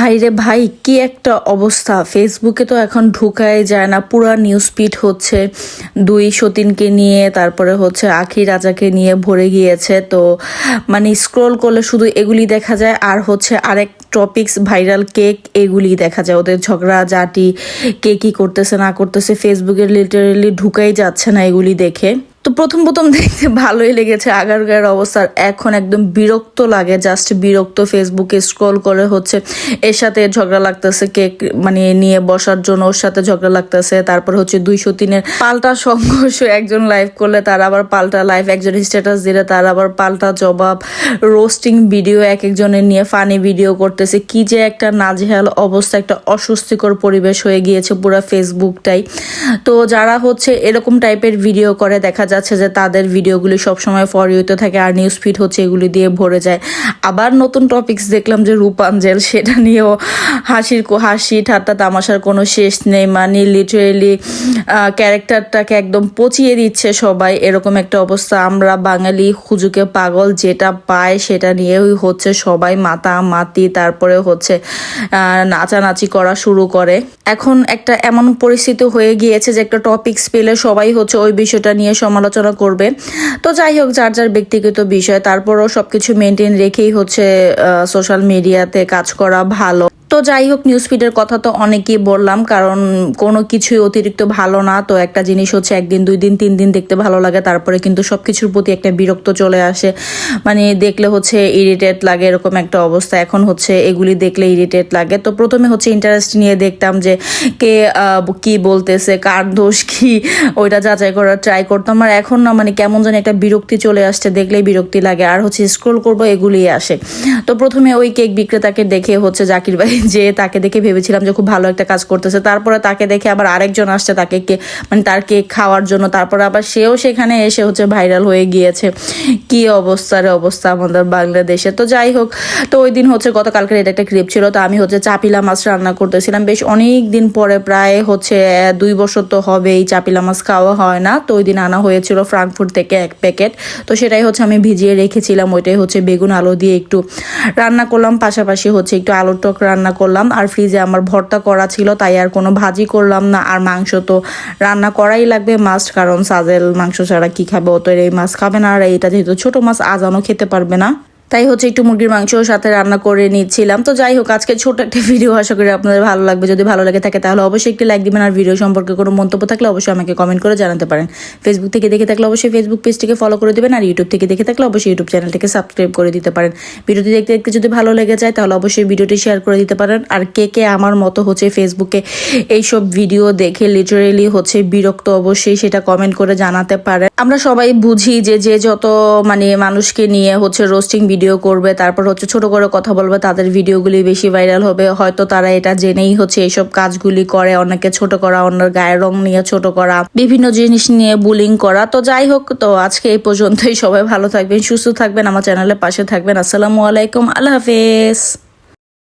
ভাইরে ভাই, কি একটা অবস্থা! ফেসবুকে তো এখন ঢুকাই যায় না, পুরা নিউজ ফিড হচ্ছে দুই সতীনকে নিয়ে, তারপরে হচ্ছে আখি রাজাকে নিয়ে ভরে গিয়েছে। তো মানে স্ক্রল করলে শুধু এগুলি দেখা যায়, আর হচ্ছে আরেক টপিকস ভাইরাল কেক, এগুলি দেখা যায়। ওদের ঝগড়া জাটি, কে কি করতেছে না করতেছে, ফেসবুকে লিটারেলি ঢুকাই যাচ্ছে না এগুলি দেখে। তো প্রথম প্রথম দেখতে ভালোই লেগেছে আগারগাঁয়ের অবস্থা, এখন একদম বিরক্ত লাগে, জাস্ট বিরক্ত। ফেসবুকে স্ক্রল করে হচ্ছে এর সাথে ঝগড়া লাগতেছে, কেক মানে নিয়ে বসার জন্য ওর সাথে ঝগড়া লাগতেছে, তারপর হচ্ছে 203-এর পাল্টা সংঘর্ষ, একজন লাইভ করলে তার আবার পাল্টা লাইভ, একজন স্ট্যাটাস দিলে তার আবার পাল্টা জবাব, রোস্টিং ভিডিও এক একজনের নিয়ে ফানি ভিডিও করতেছে। কি যে একটা নাজেহাল অবস্থা, একটা অস্বস্তিকর পরিবেশ হয়ে গিয়েছে পুরো ফেসবুকটাই। তো যারা হচ্ছে এরকম টাইপের ভিডিও করে, দেখা যাচ্ছে যে তাদের ভিডিওগুলি সবসময় ফর ইউতে থাকে, আর নিউজ ফিড হচ্ছে এগুলি দিয়ে ভরে যায়। আবার নতুন টপিকস দেখলাম যে রূপাঞ্জেল, সেটা নিয়েও হাসি ঠাট্টা তামাশার কোনো শেষ নেই। মানে লিটারেলি ক্যারেক্টারটাকে একদম পচিয়ে দিচ্ছে সবাই, এরকম একটা অবস্থা। আমরা বাঙালি হুজুকে পাগল, যেটা পায় সেটা নিয়েই হচ্ছে সবাই মাতামাতি, তারপরে হচ্ছে নাচানাচি করা শুরু করে। এখন একটা এমন পরিস্থিতি হয়ে গিয়েছে যে একটা টপিকস পেলে সবাই হচ্ছে ওই বিষয়টা নিয়ে সমালোচনা করবে। তো যাই হোক, যার যার ব্যক্তিগত বিষয়, তারপরও সবকিছু মেনটেন রেখেই হচ্ছে সোশ্যাল মিডিয়াতে কাজ করা ভালো। তো যাই হোক, নিউজ ফিডের কথা তো অনেকই বললাম, কারণ কোনো কিছুই অতিরিক্ত ভালো না। তো একটা জিনিস হচ্ছে একদিন 2 দিন 3 দিন দেখতে ভালো লাগে, তারপরে কিন্তু সবকিছুর প্রতি একটা বিরক্ত চলে আসে, মানে দেখলে হচ্ছে ইরিটেট লাগে, এরকম একটা অবস্থা। এখন হচ্ছে এগুলি দেখলে ইরিটেট লাগে। তো প্রথমে হচ্ছে ইন্টারেস্ট নিয়ে দেখতাম যে কে কি বলতেছে, কার দোষ কি, ওইটা যাচাই করার ট্রাই করতাম। আর এখন না, মানে কেমন যেন একটা বিরক্তি চলে আসছে, দেখলেই বিরক্তি লাগে, আর হচ্ছে স্ক্রোল করবো এগুলি আসে। তো প্রথমে ওই কেক বিক্রেতাকে দেখে হচ্ছে জাকির ভাই, যে তাকে দেখে ভেবেছিলাম যে খুব ভালো একটা কাজ করতেছে, তারপরে তাকে দেখে আবার আরেকজন আসছে তাকে মানে তার কেক খাওয়ার জন্য, তারপরে আবার সেও সেখানে এসে হচ্ছে ভাইরাল হয়ে গিয়েছে। কি অবস্থার অবস্থা আমাদের বাংলাদেশে। তো যাই হোক, তো ওই দিন হচ্ছে গতকালকের এটা একটা ক্লিপ ছিল। তো আমি হচ্ছে চাপিলা মাছ রান্না করতেছিলাম, বেশ অনেক দিন পরে, প্রায় হচ্ছে 2 বছর তো হবে এই চাপিলা মাছ খাওয়া হয় না। তো ওই দিন আনা হয়েছিল ফ্রাঙ্কফুর্ট থেকে 1 প্যাকেট। তো সেটাই হচ্ছে আমি ভিজিয়ে রেখেছিলাম, ওইটাই হচ্ছে বেগুন আলু দিয়ে একটু রান্না করলাম, পাশাপাশি হচ্ছে একটু আলুর টক রান্না করলাম। আর ফ্রিজে আমার ভর্তা করা ছিল, তাই আর কোনো ভাজি করলাম না। আর মাংস তো রান্না করাই লাগবে মাস্ট, কারণ সাজেল মাংস ছাড়া কি খাবে, ও তো এই মাছ খাবে না। আর এইটা যেহেতু ছোট মাছ, আজানও খেতে পারবে না, তাই হচ্ছে একটু মুরগির মাংসর সাথে রান্না করে নিচ্ছিলাম। তো যাই হোক, আজকে ছোট একটা ভিডিও, আশা করি আপনাদের ভালো লাগবে। যদি ভালো লাগে থাকে তাহলে অবশ্যই একটি লাইক দিবেন, আর ভিডিও সম্পর্কে কোনো মন্তব্য থাকলে অবশ্যই আমাকে কমেন্ট করে জানাতে পারেন। ফেসবুক থেকে দেখে থাকলে অবশ্যই ফেসবুক পেজটিকে ফলো করে দিবেন, আর ইউটিউব থেকে দেখে থাকলে অবশ্যই ইউটিউব চ্যানেলটিকে সাবস্ক্রাইব করে দিতে পারেন। ভিডিওটি দেখতে দেখতে যদি ভালো লেগে যায় তাহলে অবশ্যই ভিডিওটি শেয়ার করে দিতে পারেন। আর কে কে আমার মতো হচ্ছে ফেসবুকে এইসব ভিডিও দেখে লিটারেলি হচ্ছে বিরক্ত, অবশ্যই সেটা কমেন্ট করে জানাতে পারেন। আমরা সবাই বুঝি যে যে যত মানে মানুষকে নিয়ে হচ্ছে রোস্টিং ভিডিও করবে, তারপর হচ্ছে ছোট করে কথা বলবে, তাদের ভিডিওগুলি বেশি ভাইরাল হবে। হয়তো তারা এটা জেনেই হচ্ছে এইসব কাজগুলি করে, অনেকে ছোট করা, অন্যের গায়ের রং নিয়ে ছোট করা, বিভিন্ন জিনিস নিয়ে বুলিং করা। তো যাই হোক, তো আজকে এই পর্যন্তই। সবাই ভালো থাকবেন, সুস্থ থাকবেন, আমার চ্যানেলের পাশে থাকবেন। আসসালামু আলাইকুম, আল্লাহ হাফেজ।